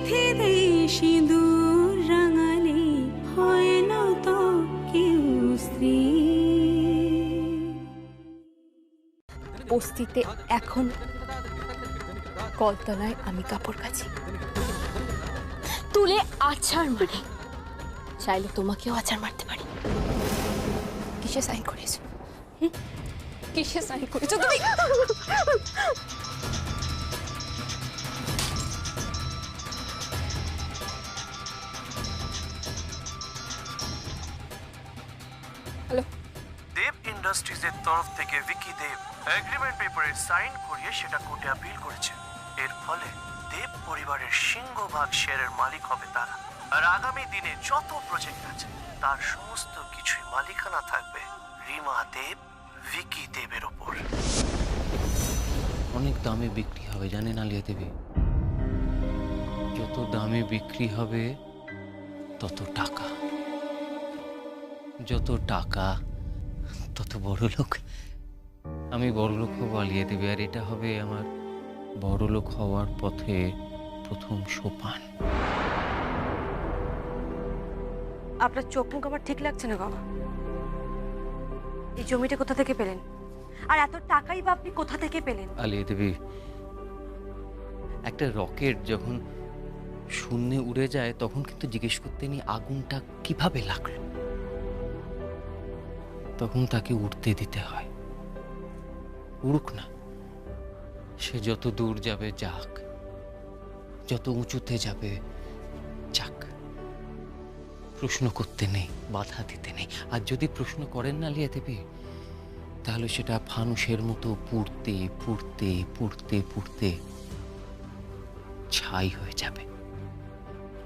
সিঁথিতে সিঁদুর রাঙালে হয় না তো কেউ স্ত্রী। বস্তিতে এখন কলতলায় আমি কাপড় কাচি, তুলে আছাড় মারি, চাইলে তোমাকেও আছাড় মারতে পারি। কিসে সাইন করেছো? কিসে সাইন করেছো তুমি? হ্যালো, দেব ইন্ডাস্ট্রিজের তরফ থেকে ভিকি দেব এগ্রিমেন্ট পেপারে সাইন করিয়ে সেটা কোর্টে আপিল করেছে। এর ফলে দেব পরিবারের সিংহভাগ শেয়ারের মালিক হবে তারা। আর আগামী দিনে যত প্রজেক্ট আছে তার সমস্ত কিছুই মালিকানা থাকবে রিমা দেব, ভিকি দেবের ওপর। অনেক দামে বিক্রি হবে জানেন আলিয়া দেবী। যত দামে বিক্রি হবে তত টাকা, যত টাকা তত বড় লোক। আমি বড় লোক হবো আলিয়া দেবী, আর এটা হবে আমার বড় লোক হওয়ার পথে প্রথম সোপান। আপনার চোখ মুখ আমার ঠিক লাগছে না বাবা। এই জমিটা কোথা থেকে পেলেন? আর এত টাকাই বা আপনি কোথা থেকে পেলেন? আলিয়া দেবী, একটা রকেট যখন শূন্যে উড়ে যায় তখন কিন্তু জিজ্ঞেস করতে নেই আগুনটা কিভাবে লাগলো, তখন তাকে উড়তে দিতে হয়। উড়ুক না, সে যত দূর যাবে যাক, যত উঁচুতে যাবে যাক। প্রশ্ন করতে নেই, বাধা দিতে নেই। আর যদি প্রশ্ন করেন না আলিয়া দেবী, তাহলে সেটা ফানুসের মতো পুড়তে পুড়তে পুড়তে পুড়তে ছাই হয়ে যাবে,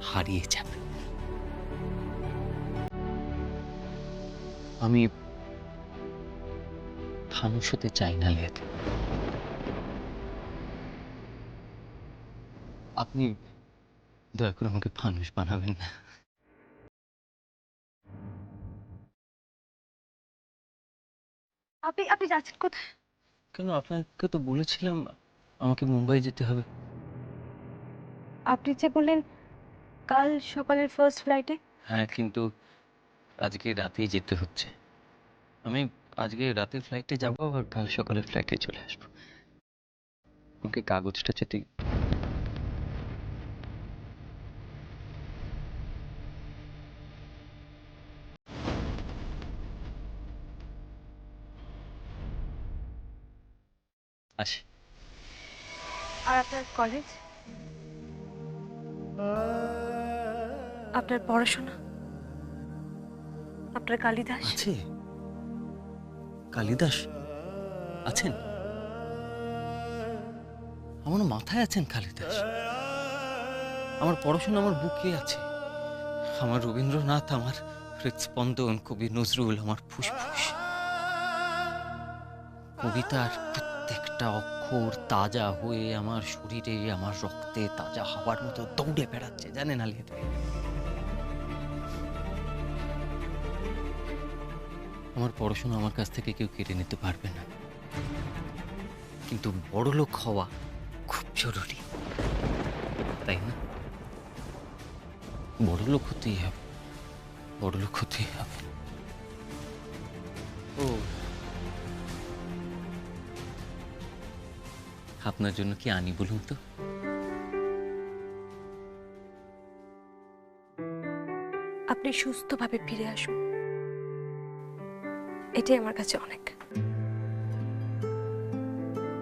হারিয়ে যাবে। আমি ফানুস হতে চাই না আলিয়া দেবী। আপনি দয়া করে আমাকে ফানুস বানাবেন না। আপনি আপনি যাচ্ছেন কোথায়? কেন, আপনাকে তো বলেছিলাম আমাকে মুম্বাই যেতে হবে। আপনি যে বললেন কাল সকালের ফার্স্ট ফ্লাইটে। হ্যাঁ, কিন্তু আজকে রাতেই যেতে হচ্ছে। আমি আজকে রাতের ফ্লাইটে যাবো, আর কাল সকালের ফ্লাইটে চলে আসবো। আমাকে কাগজটা যেতে। আসি। আর আপনার কলেজ, আপনার পড়াশোনা, আপনার কালিদাস। আছে কালিদাস আছেন, আমার মাথায় আছেন কালিদাস। আমার পড়াশোনা আমার বুকে আছে। আমার রবীন্দ্রনাথ আমার হৃৎস্পন্দন, কবি নজরুল আমার ফুসফুস। কবিতার প্রত্যেকটা অক্ষর তাজা হয়ে আমার শরীরে, আমার রক্তে তাজা হাওয়ার মতো দৌড়ে বেড়াচ্ছে জানেন আলিয়া দেবী। আমার পড়াশোনা আমার কাছ থেকে কেউ কেড়ে নিতে পারবে না, কিন্তু বড়লোক হওয়া খুব জরুরি, তাই না? বড়লোক হতেই হবে, বড়লোক হতেই হবে। ও, আপনার জন্য কি আনি বলুন তো? আপনি সুস্থভাবে ফিরে আসুন, এটাই আমার কাছে অনেক।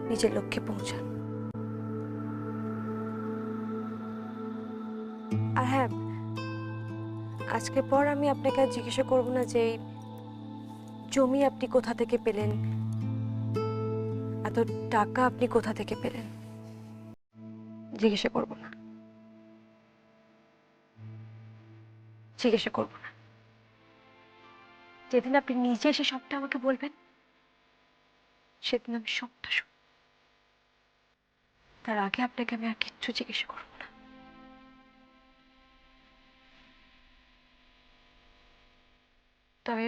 নিজের লক্ষ্যে পৌঁছান। আর হ্যাঁ, আজকের পর আমি আপনাকে আর জিজ্ঞাসা করবো না যে এই জমি আপনি কোথা থেকে পেলেন, এত টাকা আপনি কোথা থেকে পেলেন, জিজ্ঞাসা করবো না, জিজ্ঞাসা করবো না। যেদিন আপনি নিজে এসে সবটা আমাকে বলবেন, সেদিন আমি সবটা শুনব। তার আগে আপনাকে আমি আর কিচ্ছু জিজ্ঞাসা করবো না। তবে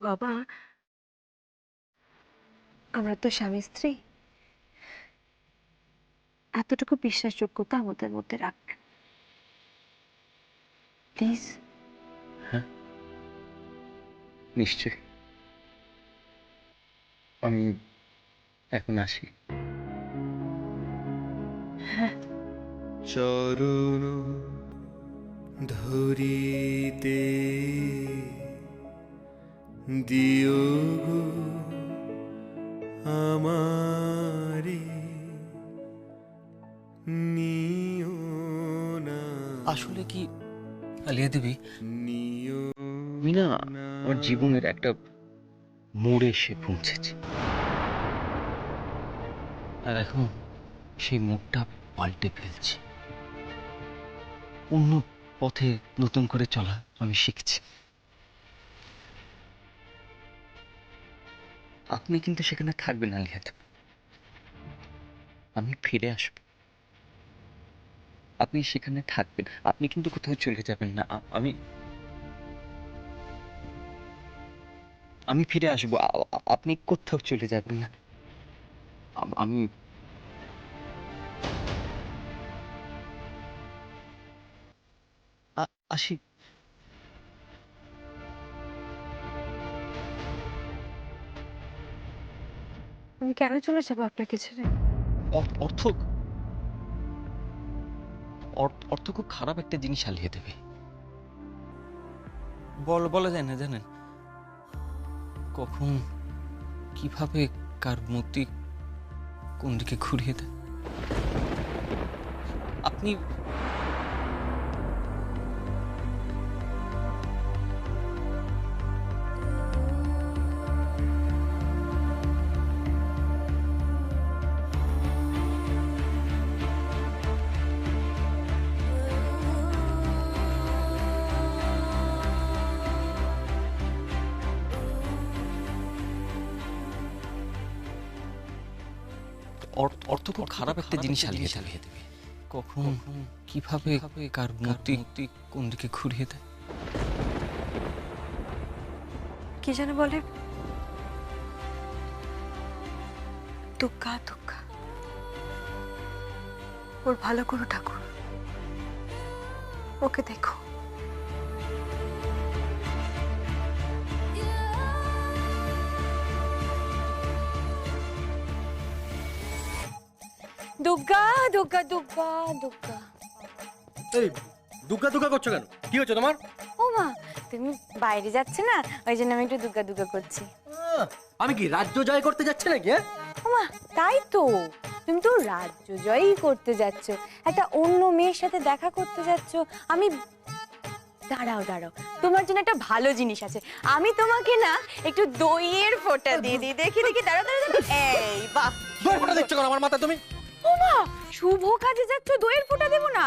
বাবা, আমরা তো স্বামী স্ত্রী, এতটুকু বিশ্বাসযোগ্যতা আমাদের মধ্যে রাখবেন প্লিজ। নিশ্চয়। আমি এখন আসি। চরণ ধরিতে দিও গো আমারে নিও না, আসলে কি আলিয়া দেবী, নিও আমি না আমার জীবনের একটা মোড়ে এসে পৌঁছেছি, আর এখন সেই মোড়টা পাল্টে ফেলছি। অন্য পথে নতুন করে চলা আমি শিখছি। আপনি কিন্তু সেখানে থাকবেন আলিয়া দেবী, আমি ফিরে আসব। আপনি সেখানে থাকবেন, আপনি কিন্তু কোথাও চলে যাবেন না। আমি ফিরে আসবো, আপনি কোথাও চলে যাবেন না। আমি আসি। আমি কেন চলে যাবো আপনাকে ছেড়ে? অর্থ অর্থ খুব খারাপ একটা জিনিস আলিয়ে দেবে। বলা যায় না, জানেন কখন কিভাবে কার মতি কোন দিকে ঘুরিয়ে দেয়। আপনি অর্থ খুব খারাপ একটা জিনিস আলিয়ে দেবে। কখন কিভাবে কার মতি কোন দিকে ঘুরিয়ে দেয়। কি যেন বলে, দুগ্গা দুগ্গা। ওর ভালো করো ঠাকুর, ওকে দেখো। দুগ্গা দুগ্গা দুগ্গা দুগ্গা। এই দুগ্গা দুগ্গা করছো কেন? কি হচ্ছে তোমার? ও মা, তুমি বাইরে যাচ্ছে না, ওই জন্য আমি একটু দুগ্গা দুগ্গা করছি। আমি কি রাজ্য জয় করতে যাচ্ছি নাকি? ও মা, তাই তো, তুমি তো রাজ্য জয়ই করতে যাচ্ছ, একটা অন্য মেয়ের সাথে দেখা করতে যাচ্ছ। আমি দাঁড়াও দাঁড়াও, তোমার জন্য একটা ভালো জিনিস আছে। আমি তোমাকে না একটু দইয়ের ফোঁটা দিয়ে দিই। দেখি দেখি, দাঁড়াও দাঁড়াও দাঁড়াও। এই বাহ, দই ফোঁটা দিচ্ছ কেন আমার মাথা তুমি? ও মা, শুভ কাজে যাচ্ছ, দইয়ের ফোঁটা দেবো না?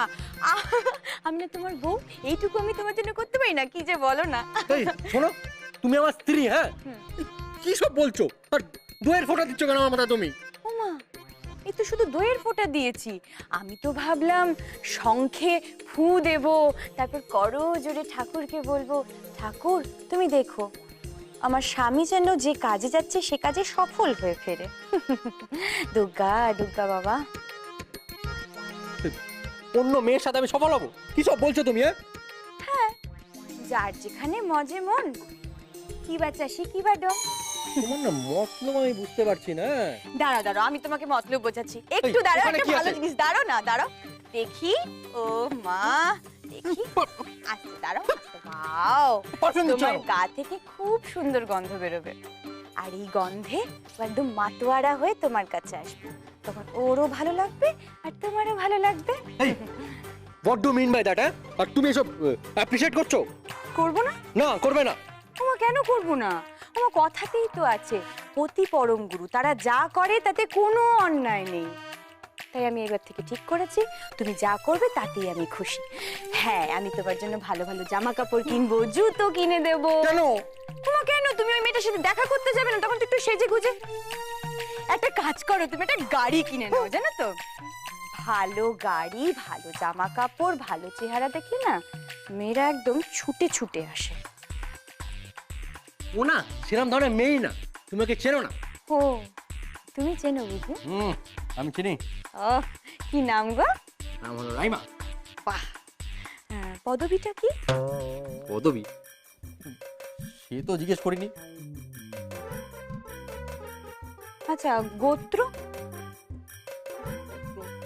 আমি না তোমার বউ, এইটুকু আমি তোমার জন্য করতে পারি না? কি যে বলো না। এই শোনো, তুমি আমার স্ত্রী, হ্যাঁ? কি সব বলছো? আর দইয়ের ফোঁটা দিচ্ছ কেন আমার মাথা তুমি? ও মা, এই তো শুধু দইয়ের ফোঁটা দিয়েছি। আমি তো ভাবলাম শঙ্খে ফু দেব, তারপর করো জোরে ঠাকুরকে বলবো, ঠাকুর তুমি দেখো আমার স্বামী যেন যে কাজে যাচ্ছে সে কাজে সফল হয়ে ফেরে। দুর্গা দুর্গা বাবা। অন্য মেয়ের সাথে আমি সফল হবো? কি সব বলছো তুমি? হ্যাঁ, যার যেখানে মজে মন, কি বা চাষি কি বা ডং। তোমার না মতলব আমি বুঝতে পারছি না। দাঁড়াও দাঁড়াও, আমি তোমাকে মতলব বোঝাচ্ছি। একটু দাঁড়াও, ওখানে একটা কি ভালো আছে? জিনিস। দাঁড়াও না, দাঁড়াও দেখি। ও মা, দেখি। আচ্ছা দাঁড়াও। ওয়াও, পারফিউম দিচ্ছ? তোমার গা থেকে খুব সুন্দর গন্ধ বেরোবে, আর এই গন্ধে ও একদম মাতোয়ারা হয়ে তোমার কাছে আসবে। তখন ওরও ভালো লাগবে আর তোমারও ভালো লাগবে। এই what do mean by that? আর তুমি এসব অ্যাপ্রিশিয়েট করছো? করবো না? না, করবে না। ওমা, কেন করবো না? আমার কথাতেই তো আছে, পতি পরম গুরু, তারা যা করে তাতে কোনো অন্যায় নেই। তাই আমি এবার থেকে ঠিক করেছি, তুমি যা করবে তাতেই আমি খুশি। হ্যাঁ, আমি তোমার জন্য ভালো ভালো জামা কাপড় কিনবো, জুতো কিনে দেবো। কেন? তোমার কেন? তুমি ওই মেয়েটার সাথে দেখা করতে যাবে না? তখন তো একটু সেজে গুজে একটা কাজ করো, তুমি একটা গাড়ি কিনে নাও, জানো তো? ভালো গাড়ি, ভালো জামা কাপড়, ভালো চেহারা দেখি না মেয়েরা একদম ছুটে ছুটে আসে। ও না সেরকম ধরনের মেয়েই না, তুমি ওকে চেনো না। ও, তুমি চেনো বুঝি? আমি চিনি। ও, কি নাম গো? নাম হলো রাইমা। বাহ, পদবিটা কি? পদবী সে তো জিজ্ঞেস করিনি। আচ্ছা, গোত্র?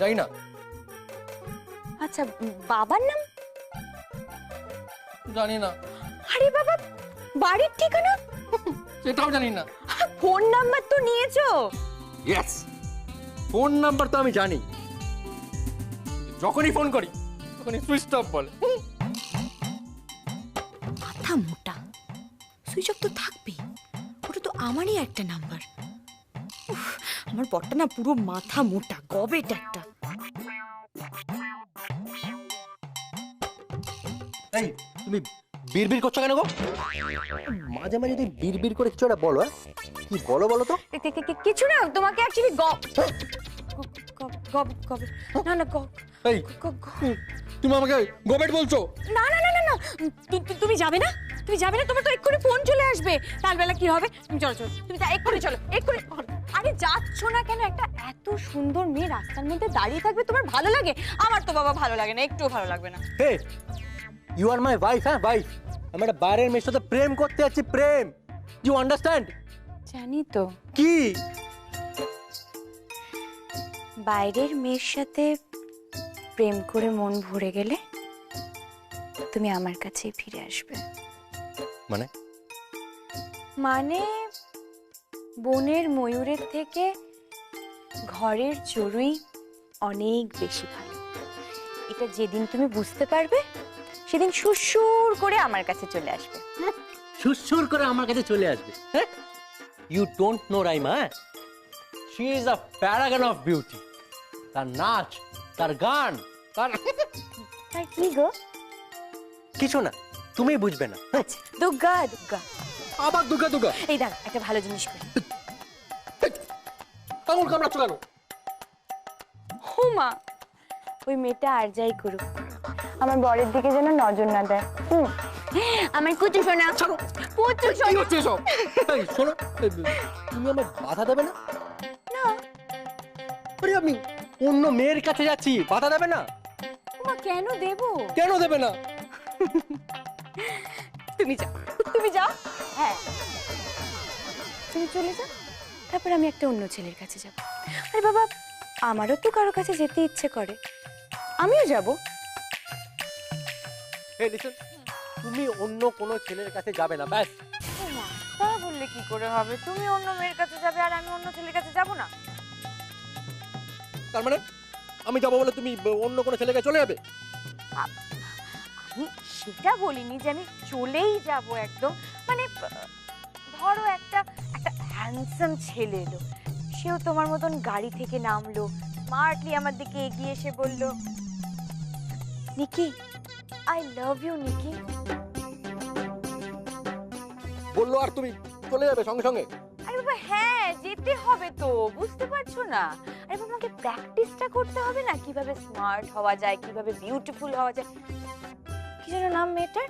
জানি না। আচ্ছা, বাবার নাম? জানি না। আরে বাবা, বাড়ির ঠিকানা? সেটাও জানি না। ফোন নাম্বার তো নিয়েছো? ইয়েস, ফোন নাম্বার তো আমি জানি, যখনই ফোন করি তখনই সুইচ অফ বলে। মাথা মোটা, সুইচ অফ তো থাকবেই, ওটা তো আমারই একটা নাম্বার। আমার বরটা না পুরো মাথা মোটা, গবেট একটা। এই তুমি বিড়বিড় করছো কেন গো? মাঝে মাঝে তুই বিড়বিড় করে কিছু একটা বলো। কি বলো বলো তো? কিছু না, তোমাকে অ্যাকচুয়ালি না না এই তুমি আমাকে গবেট বলছো? না না না না না, তুমি যাবে না, তুমি যাবে না, তোমার তো এক্ষুনি ফোন চলে আসবে। তার বেলা কি হবে? তুমি চলো চলো, তুমি এক্ষুনি চলো, এক্ষুনি। আরে যাচ্ছ না কেন? একটা এত সুন্দর মেয়ে রাস্তার মধ্যে দাঁড়িয়ে থাকবে, তোমার ভালো লাগে? আমার তো বাবা ভালো লাগে না, একটুও ভালো লাগবে না। হে, ইউ আর মাই ওয়াইফ। হ্যাঁ ওয়াইফ। আমি একটা বাইরের মেয়ের সাথে প্রেম করতে যাচ্ছি, প্রেম। You understand? জানি তো, কি বাইরের মেয়ের সাথে প্রেম করে মন ভরে গেলে তুমি আমার কাছেই ফিরে আসবে। মানে? মানে বনের ময়ূরের থেকে ঘরের চড়ুই অনেক বেশি ভালো। এটা যেদিন তুমি বুঝতে পারবে, সেদিন সুরসুর করে আমার কাছে চলে আসবে। সুরসুর করে আমার কাছে চলে আসবে? হ্যাঁ, you don't know Raima. She is a paragon of beauty. তার নাচ, তার গান, তার আর কি গো? কিছু না, তুমি বুঝবে না। আচ্ছা, দুর্গা দুর্গা। আবার দুর্গা দুর্গা? এই দাঁড়া, একটা ভালো জিনিস করি। আঙুল কামড়াচ্ছ কেন? হুমা, ওই মেয়েটা আর যাই করুক, আমার বরের দিকে যেন নজর না দেয়। আমার কুচু শোনা, কুচু কি শোনা। হচ্ছে এসব? এই শোনো, তুমি আমার বাধা দেবে না? না, আরে আমি অন্য মেয়ের কাছে যাচ্ছি, বাধা দেবে না? হুমা কেন দেবো? কেন দেবে না? তুমি যাও, তুমি যাও। হ্যাঁ, তুমি চলে যাও, তারপর আমি একটা অন্য ছেলের কাছে যাব। আরে বাবা, আমারও তো কারো কাছে যেতে ইচ্ছে করে, আমিও যাব। এই লিসেন, তুমি অন্য কোনো ছেলের কাছে যাবে না, ব্যাস। তা বললে কি করে হবে? তুমি অন্য মেয়ের কাছে যাবে আর আমি অন্য ছেলের কাছে যাব না? তার মানে আমি যাবো বলে তুমি অন্য কোনো ছেলের কাছে চলে যাবে? আমি সেটা বলিনি যে আমি চলেই যাব একদম। মানে ধরো একটা হ্যান্ডসাম ছেলে এলো, সেও তোমার মতন গাড়ি থেকে নামলো, স্মার্টলি আমার দিকে এগিয়ে এসে বলল, নিকি, আই লাভ ইউ নিকি। বললো আর তুমি চলে যাবে সঙ্গে সঙ্গে? আরে বাবা হ্যাঁ, যেতে হবে তো, বুঝতে পারছো না? আরে বাবা, আমাকে প্র্যাকটিসটা করতে হবে না, কিভাবে স্মার্ট হওয়া যায়, কিভাবে বিউটিফুল হওয়া যায়। কি যেন নাম মেয়েটার?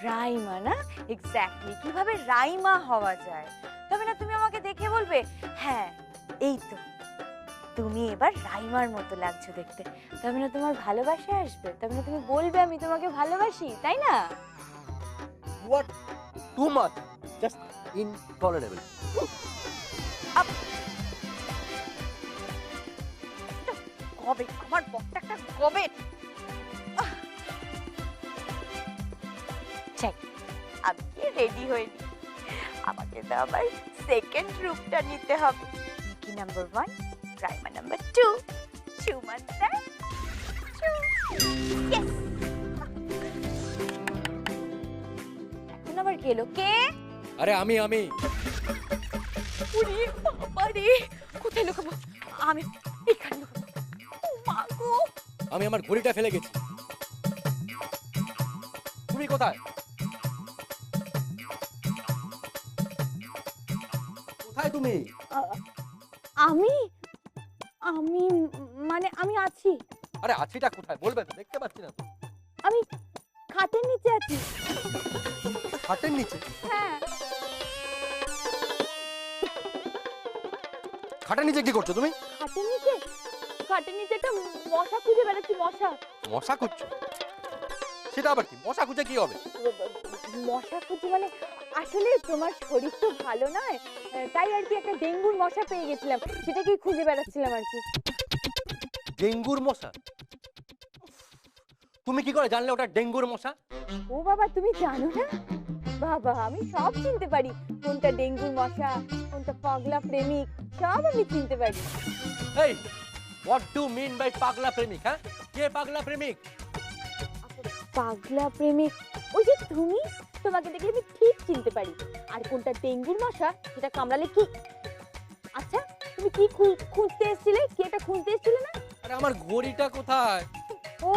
রাইমা না? এক্স্যাক্টলি, কিভাবে রাইমা হওয়া যায়। তবে না তুমি আমাকে দেখে বলবে, হ্যাঁ এই তো, তুমি এবার রাইমার মতো লাগছো দেখতে। তবে না তোমার ভালোবাসা আসবে, তবে না তুমি বলবে আমি তোমাকে ভালোবাসি, তাই না? What too much, just intolerable. কবে আমার বকটা একটা কবে চাই, আমি কি রেডি হইনি? আমাকে তো আবার সেকেন্ড রূপটা নিতে হবে। কি নাম্বার 1, রাইমা নাম্বার 2, চুমান্তা এখন আবার গেল কে? আরে আমি ওরে বাবা রে, কোথায় লুকাবো? আমি এখানে লুকাবো। ও মা গো, আমি আমার ঘড়িটা ফেলে গেছি। তুমি কোথায়? কোথায় তুমি? আমি আমি মানে আমি আছি। আরে আছিটা কোথায় বলবে তো, দেখতে পাচ্ছি না তো। আমি খাটের নিচে আছি। খাটের নিচে? হ্যাঁ। খাটের নিচে কি করছো তুমি? খাটের নিচে খাটের নিচে একটা মশা খুঁজে বেড়াচ্ছি, মশা। মশা খুঁজছো? সেটা আবার কি? মশা খুঁজে কি হবে? মশা খুঁজে মানে আসলে তোমার শরীর তো ভালো নয়, তাই আর কি একটা ডেঙ্গুর মশা পেয়ে গেছিলাম, সেটাকেই খুঁজে বেড়াচ্ছিলাম আর কি। ডেঙ্গুর মশা? তুমি কি করে জানলে ওটা ডেঙ্গুর মশা? ও বাবা, তুমি জানো না? বাবা, আমি সব চিনতে পারি, কোনটা ডেঙ্গুর মশা, কোনটা পাগলা প্রেমিক, সব আমি চিনতে পারি। এই, what do you mean by পাগলা প্রেমিক? হ্যাঁ, কে পাগলা প্রেমিক? পাগলা প্রেমিক ওই যে তুমি, তোমাকে দেখে আমি ঠিক চিনতে পারি। আর কোনটা ডেঙ্গুর মশা সেটা কামড়ালে কি? আচ্ছা, তুমি কি খুঁজতে এসেছিলে? কি এটা খুঁজতে এসেছিলে না? আরে আমার ঘড়িটা কোথায়? ও,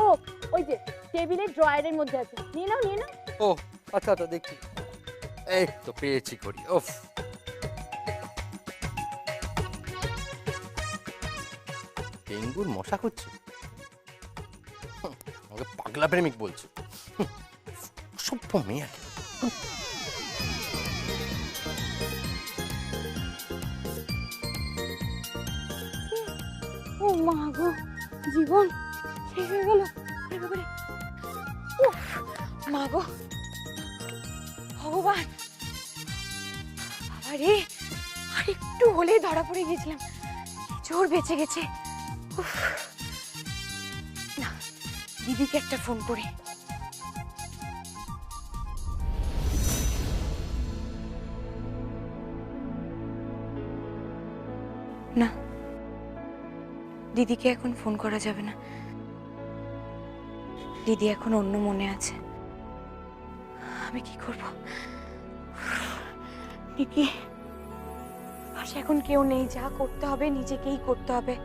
ওই যে টেবিলের ড্রয়ারের মধ্যে আছে, নিয়ে নাও, নিয়ে নাও। ও আচ্ছা আচ্ছা, দেখছি। এই তো পেয়েছি ঘড়ি। ওফ, ডেঙ্গুর মশা খুঁজছে, আমাকে পাগলা প্রেমিক বলছে। সভ্য মেয়ে। ও মা গো, জীবন শেষ হয়ে গেল একেবারে। উফ, মা গো, ভগবান, আরে আর একটু হলেই ধরা পড়ে গেছিলাম, জোর বেঁচে গেছে। উফ, না, দিদিকে একটা ফোন করে। না, দিদিকে এখন ফোন করা যাবে না, দিদি এখন অন্য মনে আছে। আমি কি করব? দিদি পাশে এখন কেউ নেই, যা করতে হবে নিজেকেই করতে হবে।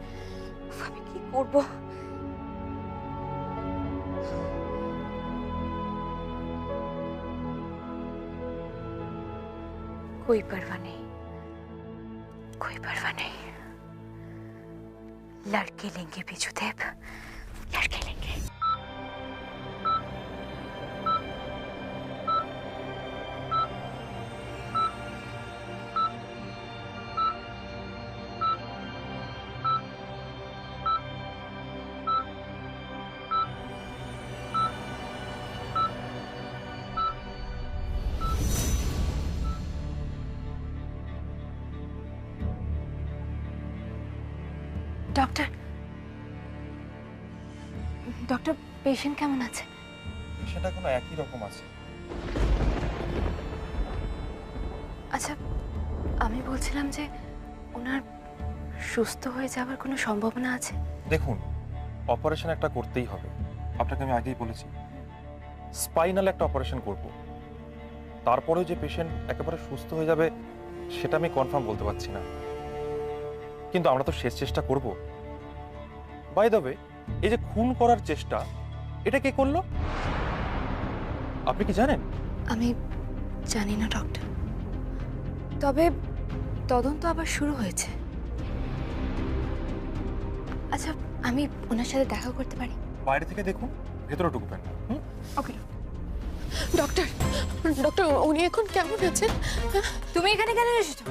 আমি কি করব? कोई परवाह नहीं, कोई परवाह नहीं, लड़के लेंगे बिजुदेव, लड़के लेंगे। ডক্টর, ডক্টর, পেশেন্ট কেমন আছে? সেটা কোনো একই রকম আছে। আচ্ছা, আমি বলছিলাম যে ওনার সুস্থ হয়ে যাওয়ার কোনো সম্ভাবনা আছে? দেখুন, অপারেশন একটা করতেই হবে, আপনাকে আমি আগেই বলেছি। স্পাইনাল একটা অপারেশন করব, তারপরেও যে পেশেন্ট একেবারে সুস্থ হয়ে যাবে সেটা আমি কনফার্ম বলতে পারছি না, কিন্তু আমরা তো শেষ চেষ্টা করব। বাই দ্য ওয়ে, এই যে খুন করার চেষ্টা, এটা কে করলো আপনি কি জানেন? আমি জানি না ডক্টর, তবে তদন্ত আবার শুরু হয়েছে। আচ্ছা, আমি ওনার সাথে দেখা করতে পারি? বাইরে থেকে দেখুন, ভেতরে ঢুকবেন না। ওকে ডক্টর, ডক্টর উনি এখন কেমন আছেন? তুমি এখানে কেন এসেছো?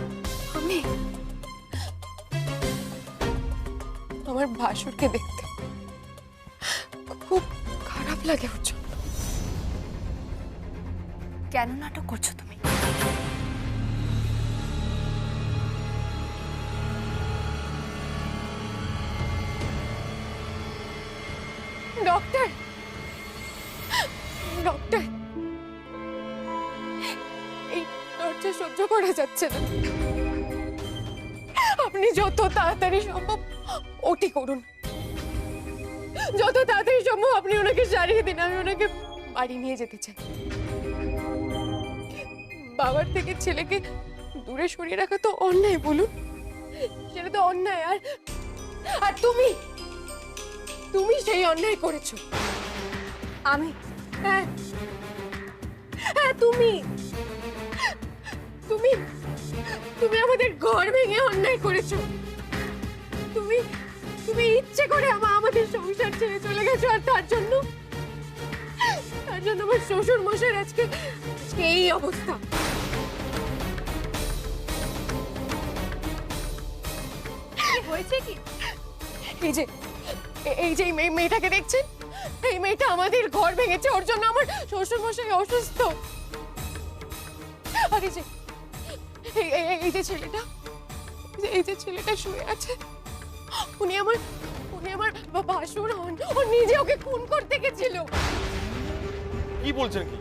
আমি আমার ভাসুরকে দেখতে খুব খারাপ লাগে ওর জন্য। কেন নাটক করছো তুমি? ডক্টর, ডক্টর, এই টর্চার সহ্য করা যাচ্ছে না, আপনি যত তাড়াতাড়ি সম্ভব ওটি করুন, যত তাড়াতাড়ি সম্ভব আপনি ওনাকে সারিয়ে দিন, আমি ওনাকে বাড়ি নিয়ে যেতে চাই। বাবার থেকে ছেলেকে দূরে সরিয়ে রাখা তো অন্যায়, বলুন, সেটা তো অন্যায়। আর তুমি তুমি সেই অন্যায় করেছো। আমি? হ্যাঁ হ্যাঁ, তুমি তুমি তুমি আমাদের ঘর ভেঙে অন্যায় করেছো। তুমি তুমি ইচ্ছে করে আমাদের সংসার ছেড়ে চলে গেছো, আর তার জন্য আমার শ্বশুর মশাই আজকে এই অবস্থা। হয়েছে কি? এই যে এই যে মেয়েটাকে দেখছেন, এই মেয়েটা আমাদের ঘর ভেঙেছে, ওর জন্য আমার শ্বশুর মশাই অসুস্থ। আর এই যে ছেলেটা, এই যে ছেলেটা শুয়ে আছে, উনি আমার ভাসুর হন। ও নিজে ওকে খুন করতে গেছিল। কি বলছেন কি?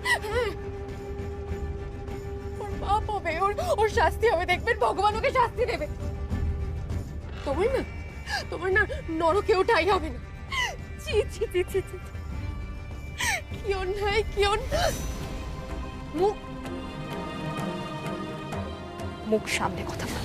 ওর বাপ হবে, ওর শাস্তি হবে, দেখবেন ভগবান ওকে শাস্তি দেবে। তোমার না নরকেও ঠাঁই হবে না। ছি ছি ছি ছি ছি, কি অন্যায়, কি অন্যায়। মুখ সামনে কথা বল।